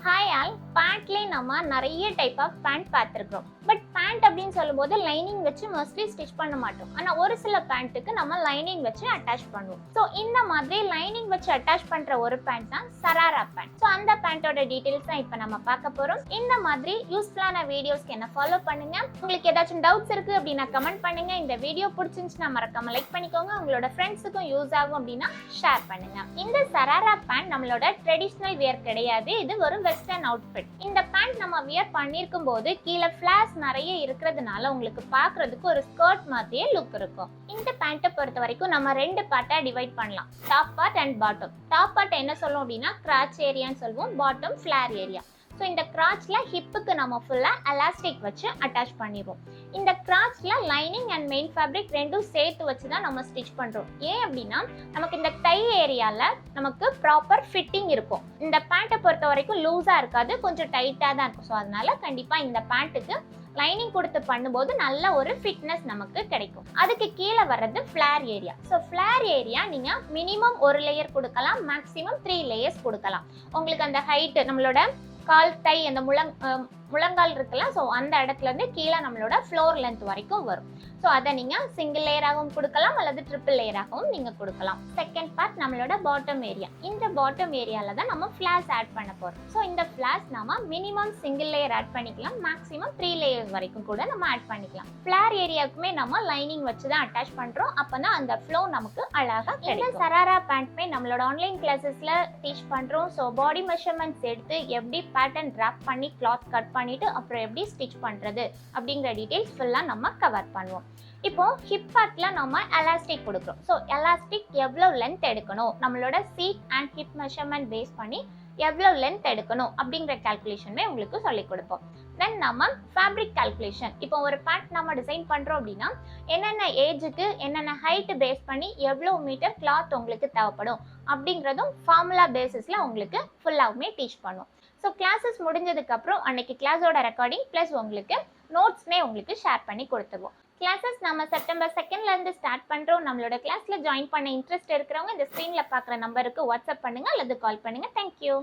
Hi all, பேண்ட்லேயே நம்ம நிறைய type of pant பார்த்துருக்கோம். பட் பேண்ட் அப்படின்னு சொல்லும்போது லைனிங் வச்சு மோஸ்ட்லி ஸ்டிச் பண்ண மாட்டோம். ஆனால் ஒரு சில பேண்ட்டுக்கு நம்ம லைனிங் வச்சு அட்டாச் பண்ணுவோம். ஸோ இந்த மாதிரி லைனிங் வச்சு அட்டாச் பண்ணுற ஒரு பேண்ட் தான் சராரா பேண்ட். ஸோ அந்த பேண்ட்டோட டீட்டெயில்ஸ் தான் இப்போ நம்ம பார்க்க போகிறோம். இந்த மாதிரி யூஸ்ஃபுல்லான வீடியோஸ்க்கு என்ன ஃபாலோ பண்ணுங்க. உங்களுக்கு ஏதாச்சும் டவுட்ஸ் இருக்கு அப்படின்னா கமெண்ட் பண்ணுங்க. இந்த வீடியோ பிடிச்சிருந்துச்சுன்னா மறக்காம லைக் பண்ணிக்கோங்க. உங்களோட ஃப்ரெண்ட்ஸுக்கும் யூஸ் ஆகும் அப்படின்னா ஷேர் பண்ணுங்க. இந்த சராரா பேண்ட் நம்மளோட ட்ரெடிஷ்னல் வியர் கிடையாது. இது ஒரு வெஸ்டர்ன் அவுட்ஃபிட். இந்த பேண்ட் நம்ம வியர் பண்ணிருக்கும் போது கீழே ஃபிளாஸ் நிறைய இருக்கிறதுனால உங்களுக்கு பார்க்கிறதுக்கு ஒரு ஸ்கர்ட் மாதிரியே லுக் இருக்கும். இந்த பேண்ட்டை பொறுத்த வரைக்கும் நம்ம ரெண்டு பார்ட்டா டிவைட் பண்ணலாம், top part and bottom. Top part என்ன சொல்லுவோம் அப்படின்னா கிராச் ஏரியான்னு சொல்லுவோம், பாட்டம் ஃபிளேர் ஏரியா. ஸோ இந்த கிராச்ல ஹிப்புக்கு நம்ம ஃபுல்லாக எலாஸ்டிக் வச்சு அட்டாச் பண்ணிடுவோம். இந்த கிராச்ல லைனிங் அண்ட் மெயின் ஃபேப்ரிக் ரெண்டும் சேர்த்து வச்சு தான் நம்ம ஸ்டிச் பண்ணுறோம். ஏன் அப்படின்னா நமக்கு இந்த டை ஏரியாவில் நமக்கு ப்ராப்பர் ஃபிட்டிங் இருக்கும். இந்த பேண்ட்டை பொறுத்த வரைக்கும் லூஸாக இருக்காது, கொஞ்சம் டைட்டாக தான் இருக்கும். ஸோ அதனால கண்டிப்பாக இந்த பேண்ட்டுக்கு லைனிங் கொடுத்து பண்ணும்போது நல்ல ஒரு ஃபிட்னஸ் நமக்கு கிடைக்கும். அதுக்கு கீழே வர்றது flare area. So flare area நீங்கள் மினிமம் ஒரு லேயர் கொடுக்கலாம், மேக்ஸிமம் 3 லேயர்ஸ் கொடுக்கலாம். உங்களுக்கு அந்த ஹைட்டு நம்மளோட கால் டை அந்த முழங்கால் இருக்குல்ல, ஸோ அந்த இடத்துல இருந்து கீழே நம்மளோட ஃப்ளோர் லென்த் வரைக்கும் வரும். ஸோ அதை நீங்கள் சிங்கிள் லேயராகவும் கொடுக்கலாம் அல்லது ட்ரிபிள் லேயராகவும் நீங்கள் கொடுக்கலாம். செகண்ட் பார்ட் நம்மளோட பாட்டம் ஏரியா. இந்த பாட்டம் ஏரியாவில் தான் நம்ம ஃபிளாஸ் ஆட் பண்ண போகிறோம். ஸோ இந்த ஃபிளாஸ் நம்ம மினிமம் சிங்கிள் லேயர் ஆட் பண்ணிக்கலாம், மேக்ஸிமம் 3 லேயர்ஸ் வரைக்கும் கூட நம்ம ஆட் பண்ணிக்கலாம். ஃபிளேர் ஏரியாவுக்குமே நம்ம லைனிங் வச்சு தான் அட்டாச் பண்ணுறோம். அப்போ தான் அந்த ஃப்ளோ நமக்கு அழகாக கிடைக்கும். இந்த சராரா பேண்ட்மே நம்மளோட ஆன்லைன் கிளாஸஸில் டீச் பண்ணுறோம். ஸோ பாடி மெஷர்மெண்ட்ஸ் எடுத்து எப்படி பேட்டர்ன் ட்ராப் பண்ணி கிளாத் கட் பண்ணிட்டு அப்புறம் எப்படி ஸ்டிச் பண்றது அப்படிங்கிற டீடைல்ஸ் ஃபுல்லா நம்ம கவர் பண்ணுவோம். இப்போ ஹிப் பார்ட்ல நம்ம எலாஸ்டிக் கொடுக்குறோம். ஸோ எலாஸ்டிக் எவ்வளோ லென்த் எடுக்கணும், நம்மளோட seat and hip measurement base பண்ணி எவ்வளோ லென்த் எடுக்கணும் அப்படிங்கிற கால்குலேஷனுமே உங்களுக்கு சொல்லிக் கொடுப்போம். தென் நம்ம ஃபேப்ரிக் கால்குலேஷன். இப்போ ஒரு பேண்ட் நம்ம டிசைன் பண்ணுறோம் அப்படின்னா என்னென்ன ஏஜுக்கு என்னென்ன ஹைட்டு பேஸ் பண்ணி எவ்வளோ மீட்டர் கிளாத் உங்களுக்கு தேவைப்படும் அப்படிங்கிறதும் ஃபார்முலா பேசிஸில் உங்களுக்கு ஃபுல்லாகவுமே டீச் பண்ணுவோம். ஸோ கிளாஸஸ் முடிஞ்சதுக்கப்புறம் அன்னைக்கு கிளாஸோட ரெக்கார்டிங் ப்ளஸ் உங்களுக்கு நோட்ஸ்மே உங்களுக்கு ஷேர் பண்ணி கொடுத்துருவோம். கிளாஸஸ் நம்ம செப்டம்பர் 2 ஸ்டார்ட் பண்ணுறோம். நம்மளோட கிளாஸில் ஜாயின் பண்ண இன்ட்ரெஸ்ட் இருக்கிறவங்க இந்த ஸ்க்ரீனில் பார்க்குற நம்பருக்கு வாட்ஸ்அப் பண்ணுங்கள் அல்லது கால் பண்ணுங்கள். தேங்க்யூ.